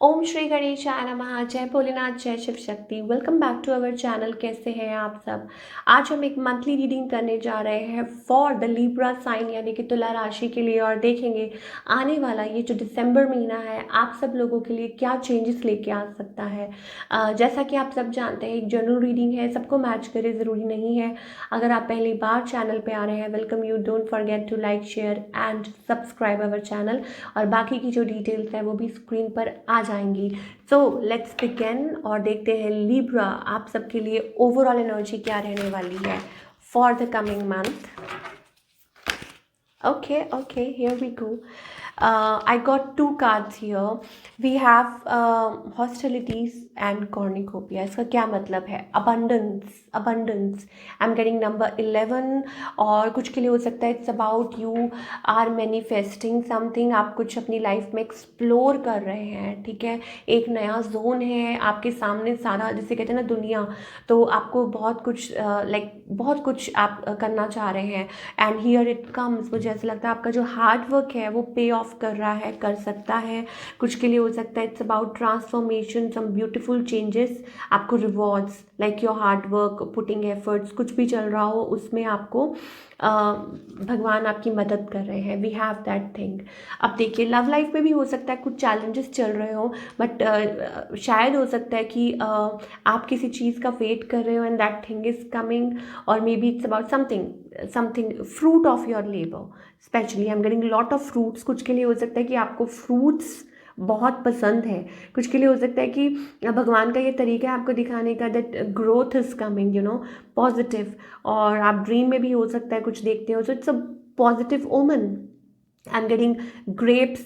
ओम श्री गणेशाय नमः। जय भोलेनाथ, जय Shiv Shakti. Welcome back to our channel. कैसे हैं आप सब। आज हम एक मंथली रीडिंग करने जा रहे हैं फॉर द लिब्रा साइन यानी कि तुला राशि के लिए, और देखेंगे आने वाला ये जो दिसंबर महीना है आप सब लोगों के लिए क्या चेंजेस लेके आ सकता है। जैसा कि आप सब जानते हैं, एक जनरल रीडिंग है, सबको मैच करे ज़रूरी नहीं है। अगर आप पहली बार चैनल पे आ रहे हैं, welcome you. Don't forget to like, share and subscribe our channel. और बाकी की जो डिटेल्स है वो भी स्क्रीन पर आ जाएंगी। सो लेट्स बिगिन और देखते हैं लिब्रा आप सबके लिए ओवरऑल एनर्जी क्या रहने वाली है for the coming month. Okay, here we go. I got two cards here. We have hostilities and cornucopia. इसका क्या मतलब है? Abundance. I'm getting number 11, और कुछ के लिए हो सकता है it's about you are manifesting something. आप कुछ अपनी लाइफ में एक्सप्लोर कर रहे हैं, ठीक है। एक नया जोन है आपके सामने, सारा जैसे कहते हैं ना दुनिया, तो आपको बहुत कुछ बहुत कुछ आप करना चाह रहे हैं। एंड हियर इट कम्स, मुझे ऐसा लगता है आपका जो हार्ड वर्क है वो पे ऑफ कर रहा है, कर सकता है। कुछ के लिए हो सकता है it's about transformation, some beautiful changes, आपको rewards like your hard work, putting efforts, कुछ भी चल रहा हो उसमें आपको भगवान आपकी मदद कर रहे हैं। We have that thing. अब देखिए लव लाइफ में भी हो सकता है कुछ चैलेंजेस चल रहे हो, बट शायद हो सकता है कि आप किसी चीज़ का वेट कर रहे हो and that thing is coming, और maybe it's about something fruit of your labour. Specially I am getting lot of fruits. कुछ के लिए हो सकता है कि आपको फ्रूट्स बहुत पसंद है। कुछ के लिए हो सकता है कि भगवान का ये तरीका है आपको दिखाने का, that growth is coming, positive. और आप ड्रीम में भी हो सकता है कुछ देखते हो, सो इट्स अ पॉजिटिव ओमन। आई एम गेटिंग ग्रेप्स,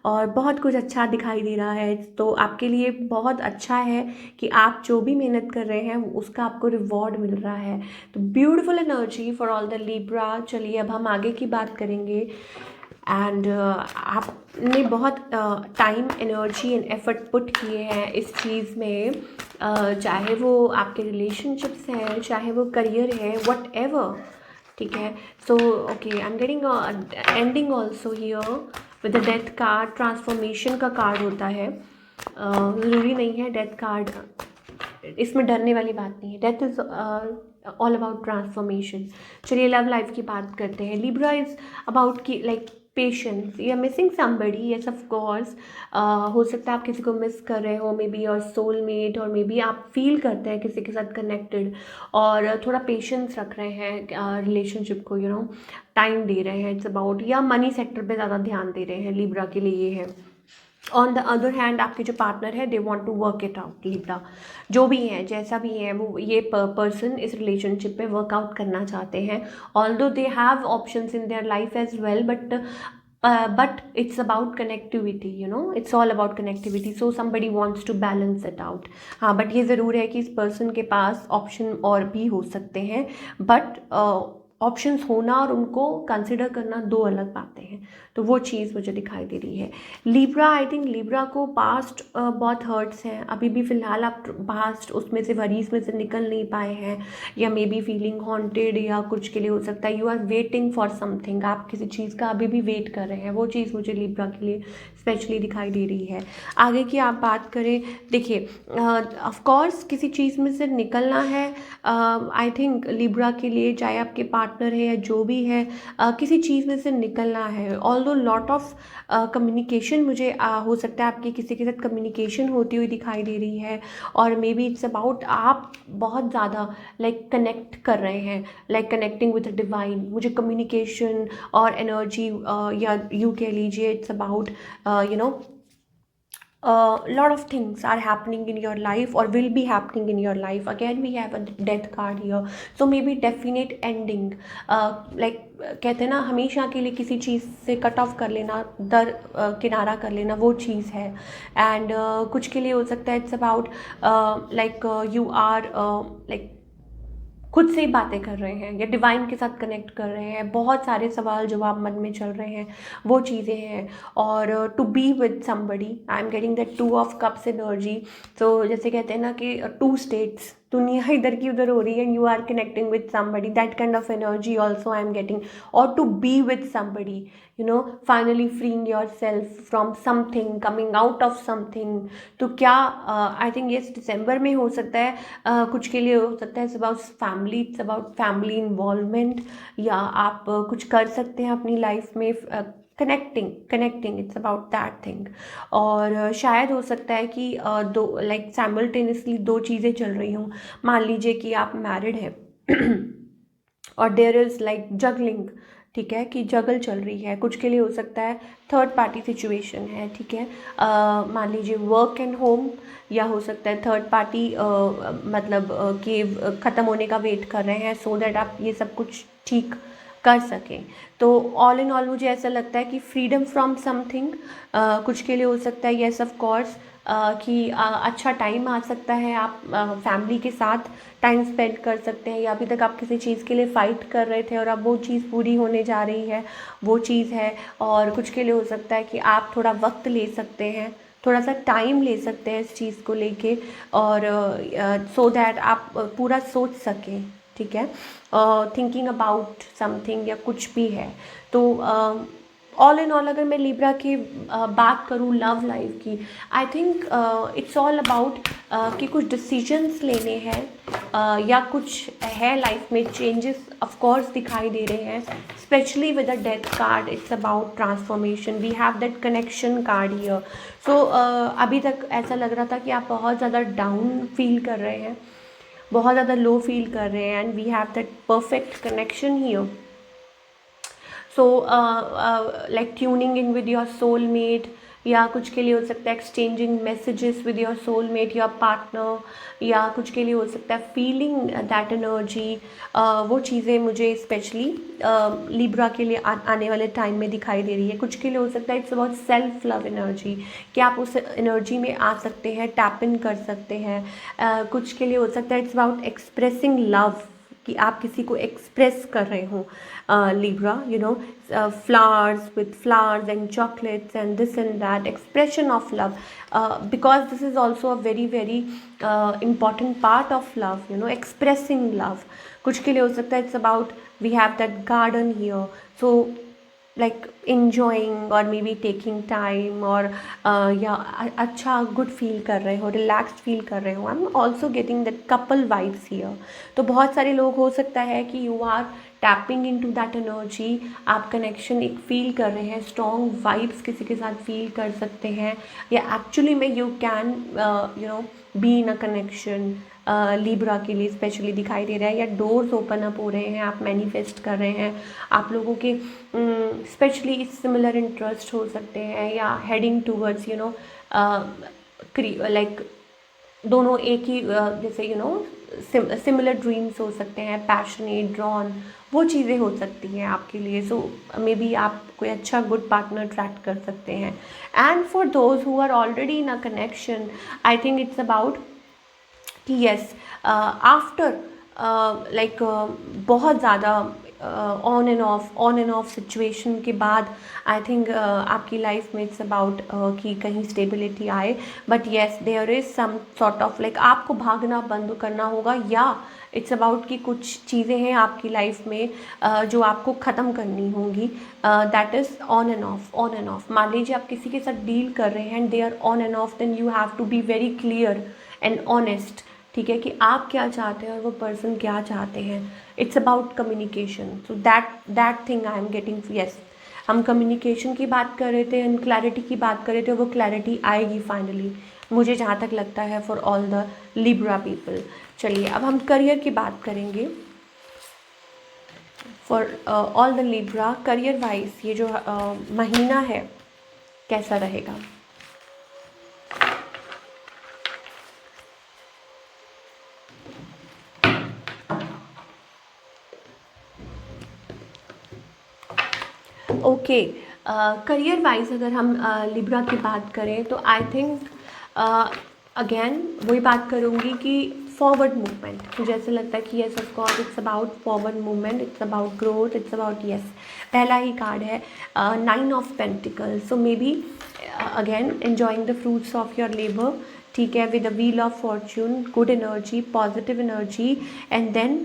और बहुत कुछ अच्छा दिखाई दे रहा है। तो आपके लिए बहुत अच्छा है कि आप जो भी मेहनत कर रहे हैं उसका आपको रिवॉर्ड मिल रहा है। तो beautiful energy for all the Libra. चलिए अब हम आगे की बात करेंगे। एंड आपने बहुत time, energy and effort put किए हैं इस चीज़ में, चाहे वो आपके रिलेशनशिप्स हैं, चाहे वो करियर है, वट एवर, ठीक है। So okay, I am getting ending also here with the death card. Transformation का कार्ड होता है, ज़रूरी नहीं है डेथ कार्ड, इसमें डरने वाली बात नहीं है। Death is all about transformation. चलिए लव लाइफ की बात करते हैं। लिब्रा इज़ अबाउट की लाइक पेशेंस, या missing somebody, yes of course. हो सकता है आप किसी को मिस कर रहे हो, मे बी योर सोलमेट, और मे बी आप फील करते हैं किसी के साथ कनेक्टेड, और थोड़ा पेशेंस रख रहे हैं रिलेशनशिप को, टाइम दे रहे हैं। इट्स अबाउट, या मनी सेक्टर पे ज़्यादा ध्यान दे रहे हैं, लिब्रा के लिए ये है। ऑन द अदर हैंड आपके जो पार्टनर है, they want to work it out. Libra जो भी हैं, जैसा भी है, वो ये पर्सन इस रिलेशनशिप पे वर्कआउट करना चाहते हैं। Although they have options in their life as well, but it's about connectivity, it's all about connectivity, so somebody wants to balance it out। हाँ, बट ये ज़रूर है कि इस पर्सन के पास ऑप्शन और भी हो सकते हैं, बट ऑप्शंस होना और उनको कंसिडर करना दो अलग बातें हैं। तो वो चीज़ मुझे दिखाई दे रही है। लिब्रा, आई थिंक लिब्रा को पास्ट बहुत हर्ट्स हैं, अभी भी फ़िलहाल आप पास्ट उसमें से, वरीज में से निकल नहीं पाए हैं, या मे बी फीलिंग हॉन्टेड, या कुछ के लिए हो सकता है you are waiting for something, आप किसी चीज़ का अभी भी वेट कर रहे हैं। वो चीज़ मुझे लिब्रा के लिए स्पेशली दिखाई दे रही है। आगे की आप बात करें, देखिए ऑफकोर्स किसी चीज़ में से निकलना है। आई थिंक लिब्रा के लिए, चाहे आपके पार्टनर है या जो भी है, किसी चीज़ में से निकलना है। ऑल्दो लॉट ऑफ कम्युनिकेशन मुझे हो सकता है आपकी किसी के साथ कम्युनिकेशन होती हुई दिखाई दे रही है, और मे बी इट्स अबाउट आप बहुत ज़्यादा लाइक कनेक्ट कर रहे हैं, like connecting with the divine. मुझे कम्युनिकेशन और एनर्जी, या यू कह लीजिए it's about lot of things are happening in your life or will be happening in your life. Again we have a death card here, so maybe definite ending, like कहते हैं ना, हमेशा के लिए किसी चीज़ से कट ऑफ कर लेना, किनारा कर लेना, वो चीज़ है। एंड कुछ के लिए हो सकता है it's about like you are like खुद से ही बातें कर रहे हैं, या डिवाइन के साथ कनेक्ट कर रहे हैं, बहुत सारे सवाल जवाब मन में चल रहे हैं, वो चीज़ें हैं। और to be with somebody, I am getting that 2 of Cups energy. तो जैसे कहते हैं ना कि 2 states, दुनिया इधर की उधर हो रही है, you are connecting with somebody, that kind of energy also I am getting, और to be with somebody, you know, finally freeing yourself from something, coming out of something. तो क्या आई थिंक ये दिसंबर में हो सकता है, कुछ के लिए हो सकता है it's about family, it's about family involvement, या आप कुछ कर सकते हैं अपनी लाइफ में, connecting it's about that thing. और शायद हो सकता है कि दो लाइक साइमल्टेनियसली दो चीज़ें चल रही हों। मान लीजिए कि आप मैरिड हैं और देयर इज़ लाइक जगलिंग, ठीक है, कि जगल चल रही है। कुछ के लिए हो सकता है थर्ड पार्टी सिचुएशन है, ठीक है, मान लीजिए वर्क एंड होम, या हो सकता है थर्ड पार्टी मतलब कि ख़त्म होने का वेट कर रहे हैं सो दैट आप ये सब कुछ ठीक कर सकें। तो ऑल इन ऑल मुझे ऐसा लगता है कि फ्रीडम फ्रॉम समथिंग कुछ के लिए हो सकता है, येस ऑफ कोर्स, कि अच्छा टाइम आ सकता है, आप फैमिली के साथ टाइम स्पेंड कर सकते हैं, या अभी तक आप किसी चीज़ के लिए फ़ाइट कर रहे थे और अब वो चीज़ पूरी होने जा रही है, वो चीज़ है। और कुछ के लिए हो सकता है कि आप थोड़ा वक्त ले सकते हैं, थोड़ा सा टाइम ले सकते हैं इस चीज़ को लेके, और सो दैट आप पूरा सोच सकें, ठीक है, थिंकिंग अबाउट समथिंग या कुछ भी है। तो ऑल इन ऑल अगर मैं लिब्रा की बात करूँ लव लाइफ की, आई थिंक इट्स ऑल अबाउट कि कुछ डिसीजंस लेने हैं, या कुछ है लाइफ में चेंजेस ऑफ कोर्स दिखाई दे रहे हैं, specially with the death card, it's about transformation, we have that connection card here. So अभी तक ऐसा लग रहा था कि आप बहुत ज़्यादा डाउन फील कर रहे हैं, बहुत ज़्यादा लो फील कर रहे हैं, and we have that perfect connection here. So like tuning in with your soulmate, या कुछ के लिए हो सकता है exchanging messages with your soulmate, your partner, या कुछ के लिए हो सकता है फीलिंग दैट एनर्जी। वो चीज़ें मुझे स्पेशली लिब्रा के लिए आने वाले टाइम में दिखाई दे रही है। कुछ के लिए हो सकता है it's about self love energy, कि आप उस एनर्जी में आ सकते हैं, टैप इन कर सकते हैं। कुछ के लिए हो सकता है इट्स अबाउट एक्सप्रेसिंग लव, कि आप किसी को एक्सप्रेस कर रहे हो, Libra, you know, flowers with flowers and chocolates and this and that, expression of love, because this is also a very very important part of love, you know, expressing love. कुछ के लिए हो सकता है it's about we have that garden here, so like enjoying or maybe taking time, और या अच्छा good feel कर रहे हो, रिलैक्स्ड फील कर रहे हो। I am also getting that couple vibes here. तो बहुत सारे लोग हो सकता है कि you are tapping into that energy, आप कनेक्शन एक फील कर रहे हैं, स्ट्रॉन्ग वाइब्स किसी के साथ फील कर सकते हैं, या एक्चुअली में you can you know be in a connection. Libra के लिए स्पेशली दिखाई दे रहा है, या डोर्स ओपन अप हो रहे हैं, आप मैनिफेस्ट कर रहे हैं, आप लोगों के स्पेशली सिमिलर इंटरेस्ट हो सकते हैं, या heading towards you know like दोनों एक ही जैसे यू नो सिमिलर ड्रीम्स हो सकते हैं, पैशनेट, ड्रॉन, वो चीज़ें हो सकती हैं आपके लिए। सो मे बी आप कोई अच्छा गुड पार्टनर अट्रैक्ट कर सकते हैं। And for those who are already in a connection, I think it's about कि यस आफ्टर लाइक बहुत ज़्यादा ऑन एंड ऑफ सिचुएशन के बाद, आई थिंक आपकी लाइफ में इट्स अबाउट कि कहीं स्टेबिलिटी आए, but yes there is some sort of like आपको भागना बंद करना होगा, या इट्स अबाउट कि कुछ चीज़ें हैं आपकी लाइफ में जो आपको ख़त्म करनी होंगी, that is on and of. मान लीजिए आप किसी के साथ डील कर रहे हैं and they are on and off, then you have to be very clear and honest, ठीक है, कि आप क्या चाहते हैं और वो पर्सन क्या चाहते हैं। It's about communication, so that thing I am getting. Yes, हम कम्युनिकेशन की बात कर रहे थे एंड क्लैरिटी की बात कर रहे थे, वो क्लैरिटी आएगी फाइनली, मुझे जहाँ तक लगता है, for all the Libra people. चलिए अब हम करियर की बात करेंगे। For all the Libra, career wise ये जो महीना है कैसा रहेगा। ओके, करियर वाइज अगर हम लिब्रा की बात करें तो आई थिंक अगेन वही बात करूँगी कि फॉरवर्ड मूवमेंट, मुझे ऐसा लगता है कि yes of course it's about forward movement, it's about growth, it's about yes. पहला ही कार्ड है 9 of pentacles, so maybe again enjoying the fruits of your labour, ठीक है, with the wheel of fortune, good energy, positive energy, and then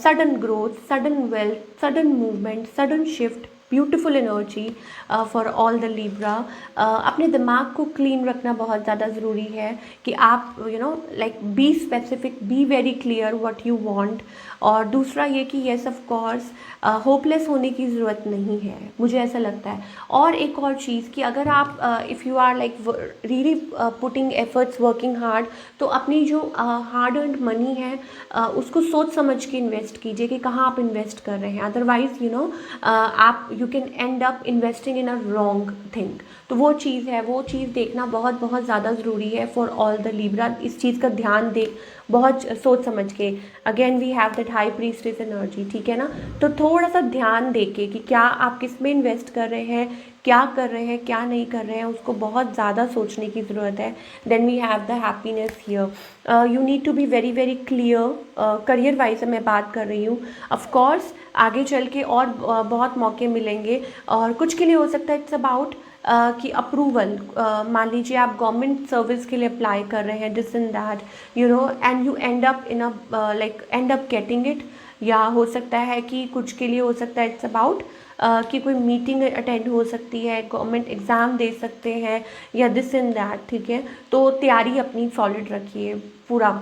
sudden growth, sudden wealth, sudden movement, sudden shift, beautiful energy for all the Libra. अपने दिमाग को clean रखना बहुत ज़्यादा ज़रूरी है कि आप like be specific, B very clear what you want. और दूसरा ये कि येस ऑफ कोर्स होपलेस होने की ज़रूरत नहीं है, मुझे ऐसा लगता है। और एक और चीज़ कि अगर आप if you are like really putting efforts, working hard, तो अपनी जो हार्ड अर्नड मनी है उसको सोच समझ के इन्वेस्ट कीजिए कि कहाँ आप इन्वेस्ट कर रहे हैं। अदरवाइज़ आप you can and up investing in a wrong thing. तो वो चीज़ है, वो चीज़ देखना बहुत बहुत ज़्यादा ज़रूरी है फॉर ऑल द लिब्रा। इस चीज़ का ध्यान दे बहुत सोच समझ के। Again we have that high priestess energy, ठीक है ना। तो थोड़ा सा ध्यान दे के कि क्या आप किस में इन्वेस्ट कर रहे हैं, क्या कर रहे हैं, क्या नहीं कर रहे हैं, उसको बहुत ज़्यादा सोचने की ज़रूरत है। Then we have the happiness here. You need to be very very clear. Career wise मैं बात कर रही हूँ। ऑफकोर्स आगे चल के और बहुत मौके मिलेंगे, और कुछ के लिए हो सकता है इट्स अबाउट कि अप्रूवल। मान लीजिए आप गवर्नमेंट सर्विस के लिए अप्लाई कर रहे हैं, this and that, and you and up in a like and up getting it. या हो सकता है कि कुछ के लिए हो सकता है इट्स अबाउट कि कोई मीटिंग अटेंड हो सकती है, गवर्नमेंट एग्ज़ाम दे सकते हैं, या दिस एंड दैट, ठीक है। तो तैयारी अपनी सॉलिड रखिए पूरा।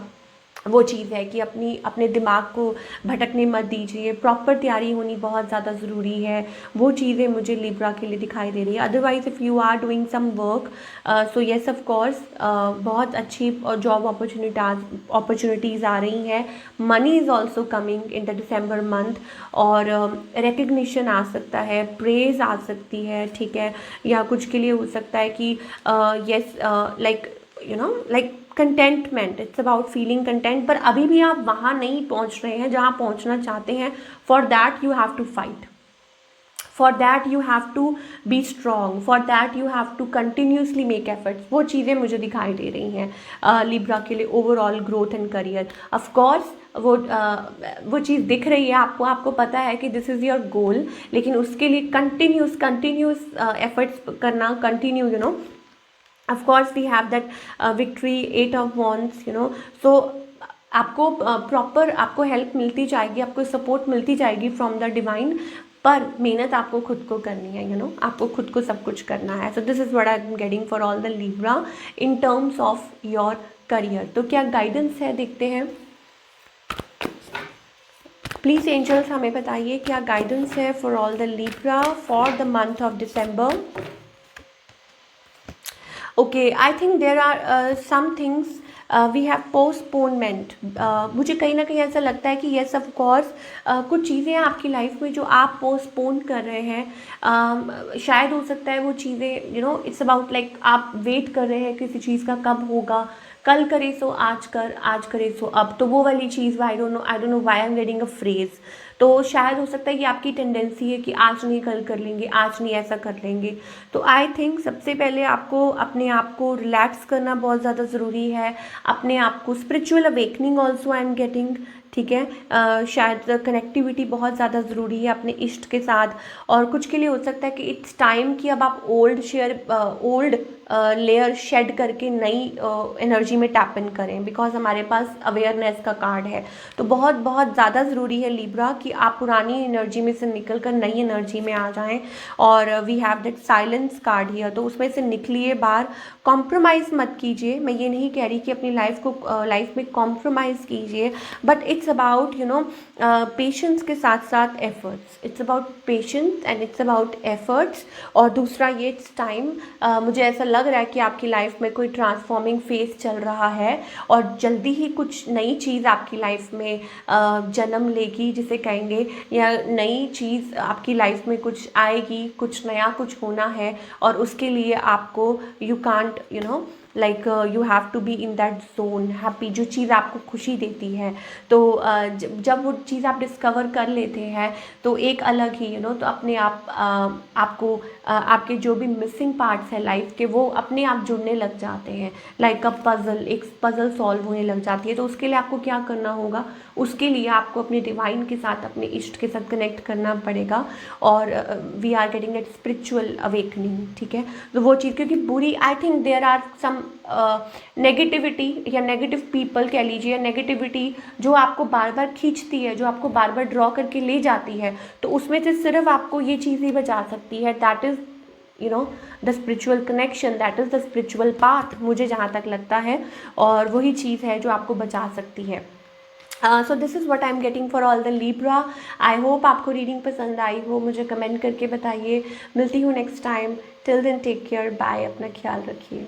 वो चीज़ है कि अपने दिमाग को भटकने मत दीजिए, प्रॉपर तैयारी होनी बहुत ज़्यादा ज़रूरी है। वो चीज़ें मुझे लिब्रा के लिए दिखाई दे रही है। Otherwise if you are doing some work, so yes of course बहुत अच्छी जॉब अपॉर्चुनिटीज़ आ रही हैं। Money is also coming in the December month, और रिकग्निशन आ सकता है, प्रेज आ सकती है, ठीक है। या कुछ के लिए हो सकता है कि yes like contentment, it's about feeling content. पर अभी भी आप वहाँ नहीं पहुँच रहे हैं जहाँ पहुँचना चाहते हैं। For that you have to fight, for that you have to be strong, for that you have to continuously make efforts. वो चीज़ें मुझे दिखाई दे रही हैं लिब्रा के लिए overall growth and career. Of course वो चीज़ दिख रही है आपको पता है कि दिस इज़ योर गोल, लेकिन उसके लिए कंटिन्यूस एफर्ट्स करना, continue of course we have that victory, 8 of wands, so आपको प्रॉपर आपको हेल्प मिलती जाएगी, आपको सपोर्ट मिलती जाएगी फ्रॉम द डिवाइन। पर मेहनत आपको खुद को करनी है, आपको खुद को सब कुछ करना है। So this is what I am getting for all the Libra in terms of your career. तो क्या गाइडेंस है, देखते हैं। प्लीज़ एंजल्स हमें बताइए क्या गाइडेंस है for all the Libra for the month of December. Okay, I think there are some things we have postponement. मुझे कहीं ना कहीं ऐसा लगता है कि yes of course कुछ चीज़ें हैं आपकी लाइफ में जो आप पोस्टपोन कर रहे हैं। शायद हो सकता है वो चीज़ें इट्स अबाउट लाइक आप वेट कर रहे हैं किसी चीज़ का कब होगा, कल करे सो आज कर, आज करे सो अब। तो वो वाली चीज़ I don't know why I am getting a phrase. तो शायद हो सकता है कि आपकी टेंडेंसी है कि आज नहीं कल कर लेंगे, आज नहीं ऐसा कर लेंगे। तो आई थिंक सबसे पहले आपको अपने आप को रिलैक्स करना बहुत ज़्यादा ज़रूरी है। अपने आप को spiritual awakening also I am getting, ठीक है। शायद कनेक्टिविटी बहुत ज़्यादा ज़रूरी है अपने इष्ट के साथ। और कुछ के लिए हो सकता है कि इट्स टाइम कि अब आप ओल्ड लेयर शेड करके नई एनर्जी में टैप इन करें, बिकॉज हमारे पास अवेयरनेस का कार्ड है। तो बहुत बहुत ज़्यादा ज़रूरी है लिब्रा कि आप पुरानी एनर्जी में से निकल कर नई एनर्जी में आ जाएं। और we have that silence card here, तो उसमें से निकलिए बाहर। कॉम्प्रोमाइज़ मत कीजिए, मैं ये नहीं कह रही कि अपनी लाइफ में कॉम्प्रोमाइज़ कीजिए, बट इट्स अबाउट पेशेंस के साथ साथ efforts. It's about patience and it's about efforts. और दूसरा ये इट्स टाइम, मुझे ऐसा लग रहा है कि आपकी लाइफ में कोई ट्रांसफॉर्मिंग फेज चल रहा है, और जल्दी ही कुछ नई चीज़ आपकी लाइफ में जन्म लेगी जिसे कहेंगे, या नई चीज़ आपकी लाइफ में कुछ आएगी, कुछ नया कुछ होना है। और उसके लिए आपको you can't like you have to be in that zone happy, जो चीज़ आपको खुशी देती है। तो जब वो चीज़ आप डिस्कवर कर लेते हैं तो एक अलग ही तो अपने आप आपको आपके जो भी मिसिंग पार्ट्स हैं लाइफ के वो अपने आप जुड़ने लग जाते हैं, लाइक अ पज़ल, एक पज़ल सॉल्व होने लग जाती है। तो उसके लिए आपको क्या करना होगा, उसके लिए आपको अपने डिवाइन के साथ, अपने इष्ट के साथ कनेक्ट करना पड़ेगा, और we are getting that spiritual awakening, ठीक है। तो वो चीज़, क्योंकि बुरी, I think there are some negativity या नेगेटिव पीपल कह लीजिए, या नेगेटिविटी जो आपको बार बार खींचती है, जो आपको बार बार ड्रॉ करके ले जाती है, तो उसमें से सिर्फ आपको ये चीज़ ही बचा सकती है, that is you know the spiritual connection, that is the spiritual path, मुझे जहाँ तक लगता है, और वही चीज़ है जो आपको बचा सकती है। So this is what I am getting for all the Libra. I hope आपको रीडिंग पसंद आई हो, मुझे कमेंट करके बताइए। मिलती हूँ next time, till then take care, bye, अपना ख्याल रखिए।